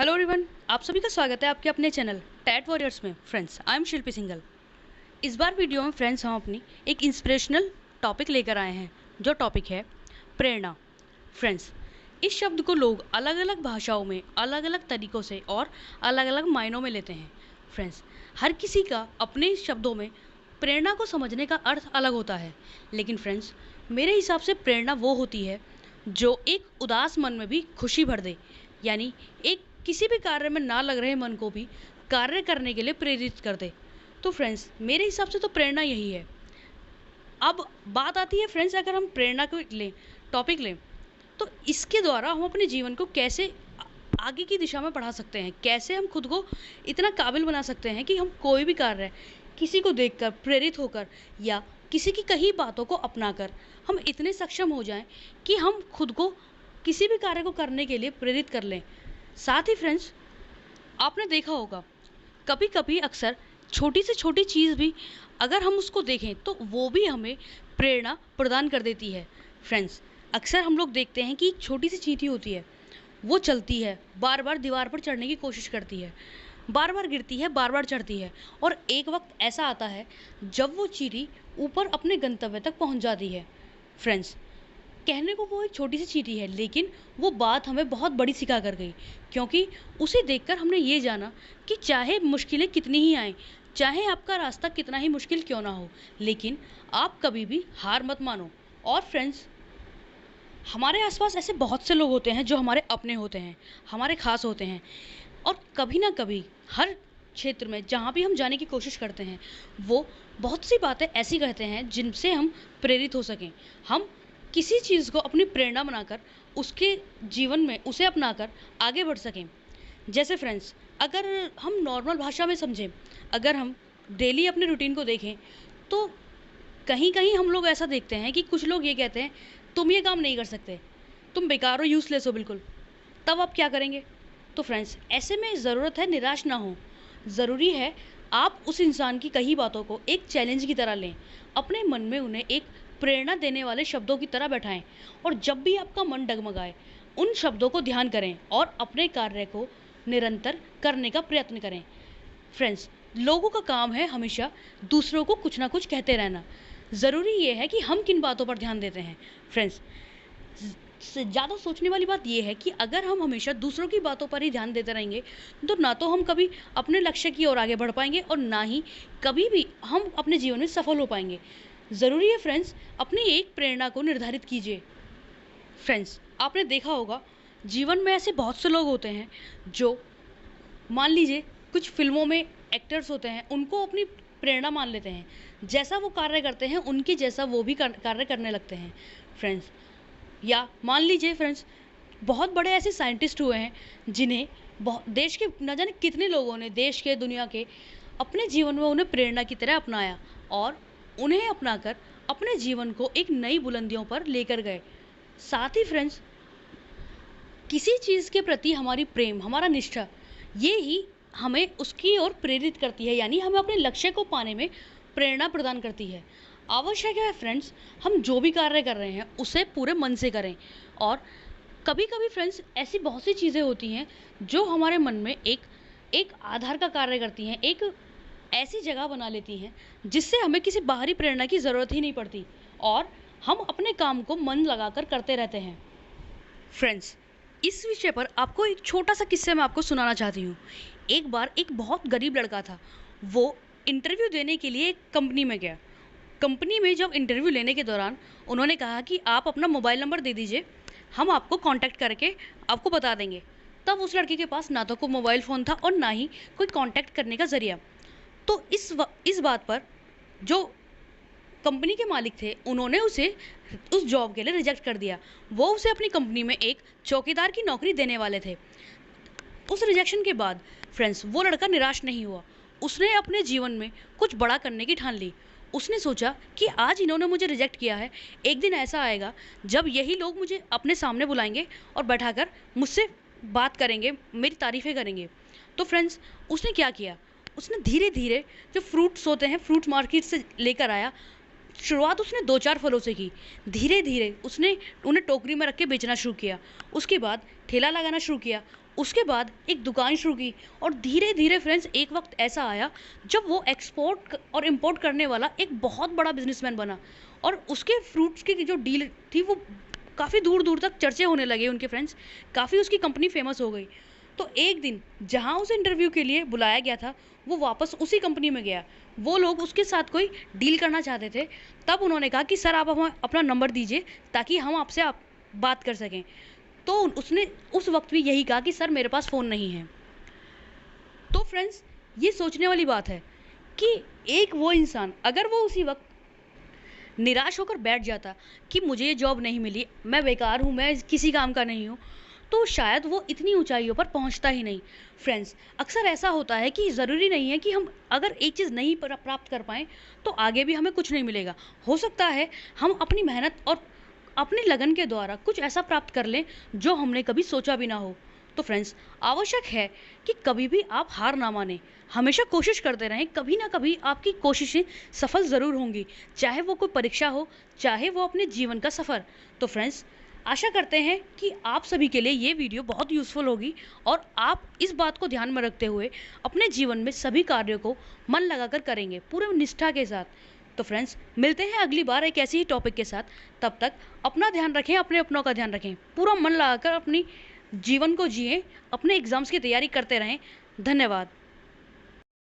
Hello everyone, आप सभी का स्वागत है आपके अपने चैनल टैट वॉरियर्स में। Friends, I am Shilpi single. इस बार वीडियो में फ्रेंड्स हम अपनी एक इंस्पिरेशनल टॉपिक लेकर आए हैं, जो टॉपिक है प्रेरणा। फ्रेंड्स, इस शब्द को लोग अलग अलग भाषाओं में अलग अलग तरीक़ों से और अलग अलग मायनों में लेते हैं। फ्रेंड्स, हर किसी का अपने शब्दों में प्रेरणा को समझने का अर्थ अलग होता है, लेकिन फ्रेंड्स मेरे हिसाब से प्रेरणा वो होती है जो एक उदास मन में भी खुशी भर दे, यानी एक किसी भी कार्य में ना लग रहे मन को भी कार्य करने के लिए प्रेरित कर दे। तो फ्रेंड्स मेरे हिसाब से तो प्रेरणा यही है। अब बात आती है फ्रेंड्स, अगर हम प्रेरणा को लें, टॉपिक लें, तो इसके द्वारा हम अपने जीवन को कैसे आगे की दिशा में बढ़ा सकते हैं, कैसे हम खुद को इतना काबिल बना सकते हैं कि हम कोई भी कार्य किसी को देखकर प्रेरित होकर या किसी की कही बातों को अपनाकर हम इतने सक्षम हो जाएं कि हम खुद को किसी भी कार्य को करने के लिए प्रेरित कर लें। साथ ही फ्रेंड्स आपने देखा होगा, कभी कभी अक्सर छोटी से छोटी चीज़ भी अगर हम उसको देखें तो वो भी हमें प्रेरणा प्रदान कर देती है। फ्रेंड्स, अक्सर हम लोग देखते हैं कि एक छोटी सी चींटी होती है, वो चलती है, बार बार दीवार पर चढ़ने की कोशिश करती है, बार बार गिरती है, बार बार चढ़ती है, और एक वक्त ऐसा आता है जब वो चींटी ऊपर अपने गंतव्य तक पहुंच जाती है। फ्रेंड्स, कहने को वो एक छोटी सी चींटी है, लेकिन वो बात हमें बहुत बड़ी सिखा कर गई, क्योंकि उसे देखकर हमने ये जाना कि चाहे मुश्किलें कितनी ही आएं, चाहे आपका रास्ता कितना ही मुश्किल क्यों ना हो, लेकिन आप कभी भी हार मत मानो। और फ्रेंड्स, हमारे आसपास ऐसे बहुत से लोग होते हैं जो हमारे अपने होते हैं, हमारे खास होते हैं, और कभी ना कभी हर क्षेत्र में जहाँ भी हम जाने की कोशिश करते हैं, वो बहुत सी बातें ऐसी कहते हैं जिनसे हम प्रेरित हो सकें, हम किसी चीज़ को अपनी प्रेरणा बनाकर उसके जीवन में उसे अपनाकर आगे बढ़ सकें। जैसे फ्रेंड्स, अगर हम नॉर्मल भाषा में समझें, अगर हम डेली अपने रूटीन को देखें, तो कहीं कहीं हम लोग ऐसा देखते हैं कि कुछ लोग ये कहते हैं, तुम ये काम नहीं कर सकते, तुम बेकार हो, यूज़लेस हो बिल्कुल। तब आप क्या करेंगे? तो फ्रेंड्स, ऐसे में ज़रूरत है निराश ना हो। ज़रूरी है आप उस इंसान की कही बातों को एक चैलेंज की तरह लें, अपने मन में उन्हें एक प्रेरणा देने वाले शब्दों की तरह बैठाएं, और जब भी आपका मन डगमगाए उन शब्दों को ध्यान करें और अपने कार्य को निरंतर करने का प्रयत्न करें। फ्रेंड्स, लोगों का काम है हमेशा दूसरों को कुछ ना कुछ कहते रहना। ज़रूरी ये है कि हम किन बातों पर ध्यान देते हैं। फ्रेंड्स, ज़्यादा सोचने वाली बात यह है कि अगर हम हमेशा दूसरों की बातों पर ही ध्यान देते रहेंगे, तो ना तो हम कभी अपने लक्ष्य की ओर आगे बढ़ पाएंगे और ना ही कभी भी हम अपने जीवन में सफल हो पाएंगे। ज़रूरी है फ्रेंड्स, अपनी एक प्रेरणा को निर्धारित कीजिए। फ्रेंड्स, आपने देखा होगा, जीवन में ऐसे बहुत से लोग होते हैं जो, मान लीजिए कुछ फिल्मों में एक्टर्स होते हैं, उनको अपनी प्रेरणा मान लेते हैं, जैसा वो कार्य करते हैं उनके जैसा वो भी कार्य करने लगते हैं। फ्रेंड्स, या मान लीजिए फ्रेंड्स, बहुत बड़े ऐसे साइंटिस्ट हुए हैं जिन्हें देश के न जाने कितने लोगों ने, देश के, दुनिया के, अपने जीवन में उन्हें प्रेरणा की तरह अपनाया और उन्हें अपनाकर अपने जीवन को एक नई बुलंदियों पर लेकर गए। साथ ही फ्रेंड्स, किसी चीज़ के प्रति हमारी प्रेम, हमारा निष्ठा, ये ही हमें उसकी ओर प्रेरित करती है, यानी हमें अपने लक्ष्य को पाने में प्रेरणा प्रदान करती है। आवश्यक है फ्रेंड्स, हम जो भी कार्य कर रहे हैं उसे पूरे मन से करें। और कभी कभी फ्रेंड्स ऐसी बहुत सी चीज़ें होती हैं जो हमारे मन में एक आधार का कार्य करती हैं, एक ऐसी जगह बना लेती हैं जिससे हमें किसी बाहरी प्रेरणा की ज़रूरत ही नहीं पड़ती, और हम अपने काम को मन लगाकर करते रहते हैं। फ्रेंड्स, इस विषय पर आपको एक छोटा सा किस्सा मैं आपको सुनाना चाहती हूँ। एक बार एक बहुत गरीब लड़का था, वो इंटरव्यू देने के लिए एक कंपनी में गया। कंपनी में जब इंटरव्यू लेने के दौरान उन्होंने कहा कि आप अपना मोबाइल नंबर दे दीजिए, हम आपको कांटेक्ट करके आपको बता देंगे। तब उस लड़के के पास ना तो कोई मोबाइल फ़ोन था और ना ही कोई कांटेक्ट करने का ज़रिया। तो इस बात पर जो कंपनी के मालिक थे, उन्होंने उसे उस जॉब के लिए रिजेक्ट कर दिया। वो उसे अपनी कंपनी में एक चौकीदार की नौकरी देने वाले थे। उस रिजेक्शन के बाद फ्रेंड्स, वो लड़का निराश नहीं हुआ, उसने अपने जीवन में कुछ बड़ा करने की ठान ली। उसने सोचा कि आज इन्होंने मुझे रिजेक्ट किया है, एक दिन ऐसा आएगा जब यही लोग मुझे अपने सामने बुलाएंगे और बैठाकर मुझसे बात करेंगे, मेरी तारीफ़ें करेंगे। तो फ्रेंड्स, उसने क्या किया, उसने धीरे धीरे जो फ्रूट्स होते हैं, फ्रूट्स मार्केट से लेकर आया, शुरुआत उसने 2-4 फलों से की। धीरे-धीरे उसने उन्हें टोकरी में रख के बेचना शुरू किया। उसके बाद ठेला लगाना शुरू किया। उसके बाद एक दुकान शुरू की और धीरे-धीरे फ्रेंड्स एक वक़्त ऐसा आया जब वो एक्सपोर्ट और इम्पोर्ट करने वाला एक बहुत बड़ा बिज़नेसमैन बना और उसके फ्रूट्स की जो डील थी वो काफ़ी दूर-दूर तक चर्चे होने लगे उनके फ्रेंड्स। काफ़ी उसकी कंपनी फ़ेमस हो गई। तो एक दिन जहाँ उसे इंटरव्यू के लिए बुलाया गया था, वो वापस उसी कंपनी में गया। वो लोग उसके साथ कोई डील करना चाहते थे। तब उन्होंने कहा कि सर आप हमें अपना नंबर दीजिए ताकि हम आपसे बात कर सकें। तो उसने उस वक़्त भी यही कहा कि सर मेरे पास फ़ोन नहीं है। तो फ्रेंड्स ये सोचने वाली बात है कि एक वो इंसान अगर वो उसी वक़्त निराश होकर बैठ जाता कि मुझे ये जॉब नहीं मिली, मैं बेकार हूँ, मैं किसी काम का नहीं हूँ, तो शायद वो इतनी ऊंचाइयों पर पहुंचता ही नहीं। फ्रेंड्स अक्सर ऐसा होता है कि ज़रूरी नहीं है कि हम अगर एक चीज़ नहीं प्राप्त कर पाएँ तो आगे भी हमें कुछ नहीं मिलेगा। हो सकता है हम अपनी मेहनत और अपनी लगन के द्वारा कुछ ऐसा प्राप्त कर लें जो हमने कभी सोचा भी ना हो। तो फ्रेंड्स आवश्यक है कि कभी भी आप हार ना मानें, हमेशा कोशिश करते रहें। कभी ना कभी आपकी कोशिशें सफल ज़रूर होंगी, चाहे वो कोई परीक्षा हो, चाहे वो अपने जीवन का सफ़र। तो फ्रेंड्स आशा करते हैं कि आप सभी के लिए ये वीडियो बहुत यूज़फुल होगी और आप इस बात को ध्यान में रखते हुए अपने जीवन में सभी कार्यों को मन लगाकर करेंगे पूरे निष्ठा के साथ। तो फ्रेंड्स मिलते हैं अगली बार एक ऐसे ही टॉपिक के साथ। तब तक अपना ध्यान रखें, अपने अपनों का ध्यान रखें, पूरा मन लगाकर अपनी जीवन को जिएं, अपने एग्ज़ाम्स की तैयारी करते रहें। धन्यवाद।